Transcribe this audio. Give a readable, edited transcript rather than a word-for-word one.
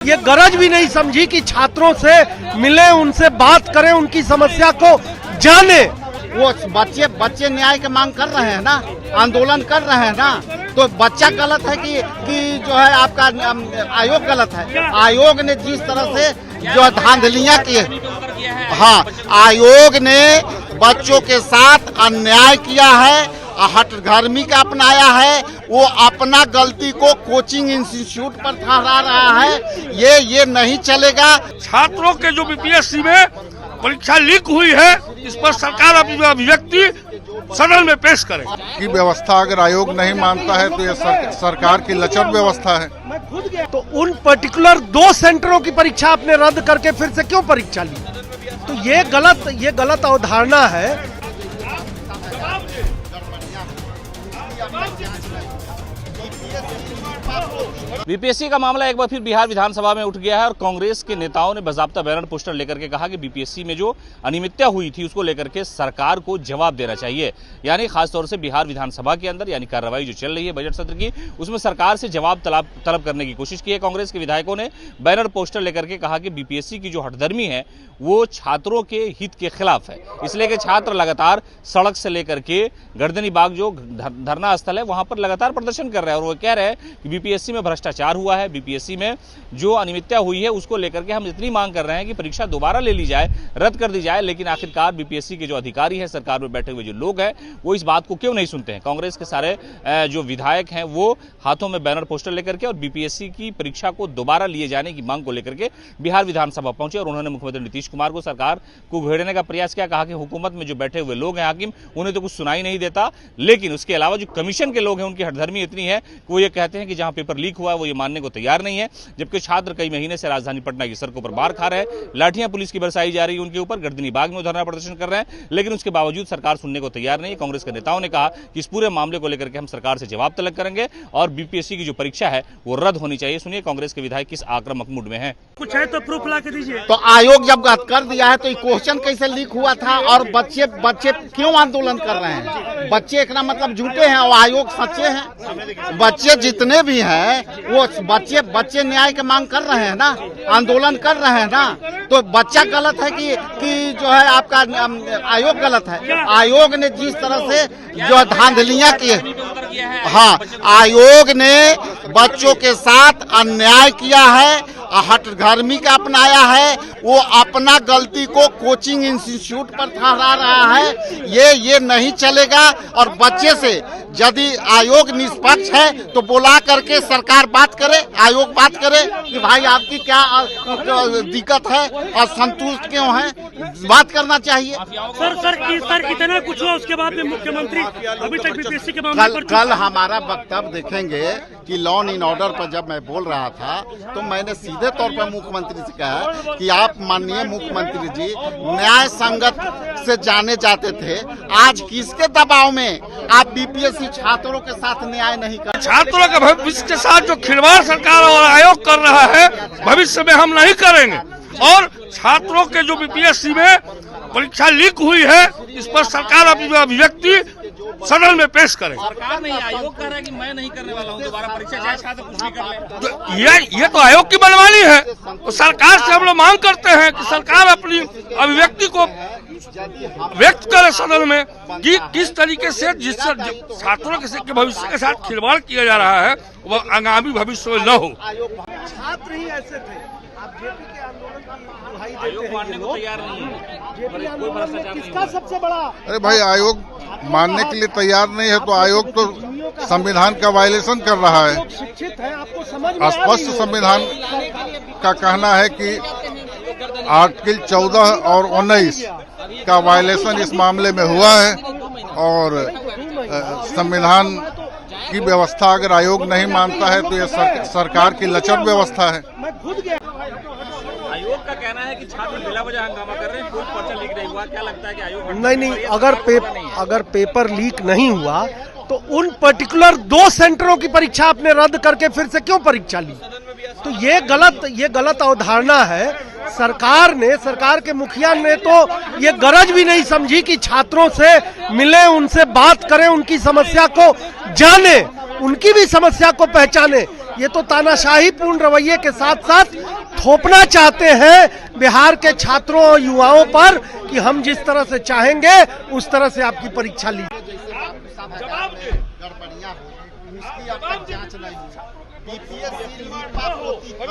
ये गरज भी नहीं समझी कि छात्रों से मिले, उनसे बात करें, उनकी समस्या को जाने। वो बच्चे न्याय की मांग कर रहे हैं ना, आंदोलन कर रहे हैं ना, तो बच्चा गलत है कि जो है आपका आयोग गलत है। आयोग ने जिस तरह से जो धांधलियां की है, हाँ, आयोग ने बच्चों के साथ अन्याय किया है, हठधर्मी का अपनाया है, वो अपना गलती को कोचिंग इंस्टीट्यूट पर ठहरा रहा है। ये नहीं चलेगा। छात्रों के जो बीपीएससी में परीक्षा लीक हुई है, इस पर सरकार अपनी अभिव्यक्ति सदन में पेश करे। की व्यवस्था अगर आयोग नहीं मानता है तो ये सरकार की लचर व्यवस्था है। तो उन पर्टिकुलर 2 सेंटरों की परीक्षा आपने रद्द करके फिर से क्यों परीक्षा ली? तो ये गलत अवधारणा है। बीपीएससी का मामला एक बार फिर बिहार विधानसभा में उठ गया है और कांग्रेस के नेताओं ने बाकायदा बैनर पोस्टर लेकर के कहा कि बीपीएससी में जो अनियमितता हुई थी उसको लेकर के सरकार को जवाब देना चाहिए। यानी खासतौर से बिहार विधानसभा के अंदर यानी कार्रवाई जो चल रही है बजट सत्र की, उसमें सरकार से जवाब तलब करने की कोशिश की है। कांग्रेस के विधायकों ने बैनर पोस्टर लेकर के कहा कि बीपीएससी की जो हठधर्मी है वो छात्रों के हित के खिलाफ है, इसलिए कि छात्र लगातार सड़क से लेकर के गर्दनी बाग जो धरना स्थल है वहां पर लगातार प्रदर्शन कर रहे हैं और वो कह रहे हैं कि बीपीएससी में भ्रष्टाचार हुआ है, बीपीएससी में जो अनियमितता हुई है उसको लेकर के हम इतनी मांग कर रहे हैं कि परीक्षा दोबारा ले ली जाए, रद्द कर दी जाए। लेकिन आखिरकार बीपीएससी के जो अधिकारी है, सरकार में बैठे हुए जो लोग हैं, वो इस बात को क्यों नहीं सुनते हैं? कांग्रेस के सारे जो विधायक हैं वो हाथों में बैनर पोस्टर लेकर के और बीपीएससी की परीक्षा को दोबारा लिए जाने की मांग को लेकर के बिहार विधानसभा पहुंचे और उन्होंने मुख्यमंत्री नीतीश कुमार को, सरकार को घेरने का प्रयास किया। कहा कि हुकूमत में जो बैठे हुए लोग हैं हाकिम, उन्हें तो कुछ सुनाई नहीं देता, लेकिन उसके अलावा जो कमीशन के लोग हैं उनकी हठधर्मी इतनी है कि वो ये कहते हैं कि जहां पेपर लीक हुआ है वो ये मानने को तैयार नहीं है, जबकि छात्र कई महीने से राजधानी पटना की सड़कों पर मार खा रहे हैं, लाठियां पुलिस की बरसाई जा रही है उनके ऊपर, गर्दनी बाग में धरना प्रदर्शन कर रहे हैं, लेकिन उसके बावजूद सरकार सुनने को तैयार नहीं है। कांग्रेस के नेताओं ने कहा कि इस पूरे मामले को लेकर के हम सरकार से जवाब तलब करेंगे और बीपीएससी की जो परीक्षा है वो रद्द होनी चाहिए। सुनिए कांग्रेस के विधायक किस आक्रामक मूड में है। कुछ है तो प्रूफ ला के दीजिए। तो आयोग जब कर दिया है तो ये क्वेश्चन कैसे लीक हुआ था और बच्चे क्यों आंदोलन कर रहे हैं? बच्चे एक ना मतलब झूठे हैं और आयोग सच्चे हैं। बच्चे जितने भी हैं वो बच्चे न्याय की मांग कर रहे हैं ना, आंदोलन कर रहे हैं ना, तो बच्चा गलत है कि जो है आपका आयोग गलत है। आयोग ने जिस तरह से जो धांधलियां की है, हाँ, आयोग ने बच्चों के साथ अन्याय किया है, हठधर्मी का अपनाया है, वो अपना गलती को कोचिंग इंस्टीट्यूट पर ठहरा रहा है। ये नहीं चलेगा और बच्चे से यदि आयोग निष्पक्ष है तो बुला करके सरकार बात करे, आयोग बात करे कि भाई आपकी क्या दिक्कत है और संतुष्ट क्यों है, बात करना चाहिए। सर इतना कुछ हुआ उसके बाद में मुख्यमंत्री अभी तक बीपीएससी के मामले पर कल हमारा वक्तव्य देखेंगे कि लॉ एंड ऑर्डर पर जब मैं बोल रहा था तो मैंने सीधे तौर पर मुख्यमंत्री से कहा कि आप माननीय मुख्यमंत्री जी न्याय संगत से जाने जाते थे, आज किसके दबाव में आप बीपीएससी छात्रों के साथ न्याय नहीं कर? छात्रों के भविष्य के साथ जो खिलवाड़ सरकार और आयोग कर रहा है भविष्य में हम नहीं करेंगे और छात्रों के जो बीपीएससी में परीक्षा लीक हुई है इस पर सरकार अपनी अभिव्यक्ति सदन में पेश करे। सरकार नहीं, आयोग कह रहा है कि मैं नहीं करने वाला हूं दोबारा परीक्षा, चाहे छात्र कुछ भी कर ले। ये तो आयोग की मनमानी है। तो सरकार से हम लोग मांग करते हैं कि सरकार अपनी अभिव्यक्ति को व्यक्त करे सदन में कि किस तरीके से जिससे छात्रों के भविष्य के साथ खिलवाड़ किया जा रहा है वह आगामी भविष्य में न हो। छात्र ही ऐसे थे, आप जेपी के आंदोलन की दुहाई देते आयोग मानने को तैयार नहीं है। जेपी आंदोलन में किसका सबसे बड़ा? अरे भाई, आयोग मानने के लिए तैयार नहीं है तो आयोग तो संविधान का वायलेशन कर रहा है। शिक्षित है, आपको समझ में स्पष्ट संविधान का कहना है कि आर्टिकल 14 और 19 का वायलेशन इस मामले में हुआ है और संविधान की व्यवस्था अगर आयोग नहीं मानता है तो ये सरकार की लचर व्यवस्था है। आयोग का कहना है कि छात्र बिला वजह हंगामा कर रहे हैं, कोई पर्चा लीक नहीं हुआ। क्या लगता है कि आयोग नहीं, अगर पेपर लीक नहीं हुआ तो उन पर्टिकुलर 2 सेंटरों की परीक्षा आपने रद्द करके फिर से क्यों परीक्षा ली? तो ये गलत अवधारणा है। सरकार के मुखिया ने तो ये गरज भी नहीं समझी कि छात्रों से मिले, उनसे बात करें, उनकी समस्या को जाने, उनकी भी समस्या को पहचाने। ये तो तानाशाही पूर्ण रवैये के साथ साथ थोपना चाहते हैं बिहार के छात्रों और युवाओं पर कि हम जिस तरह से चाहेंगे उस तरह से आपकी परीक्षा ली। गड़बड़ियां हुई, उसकी अब तक जांच नहीं हुई। बीपीएससी लीक होती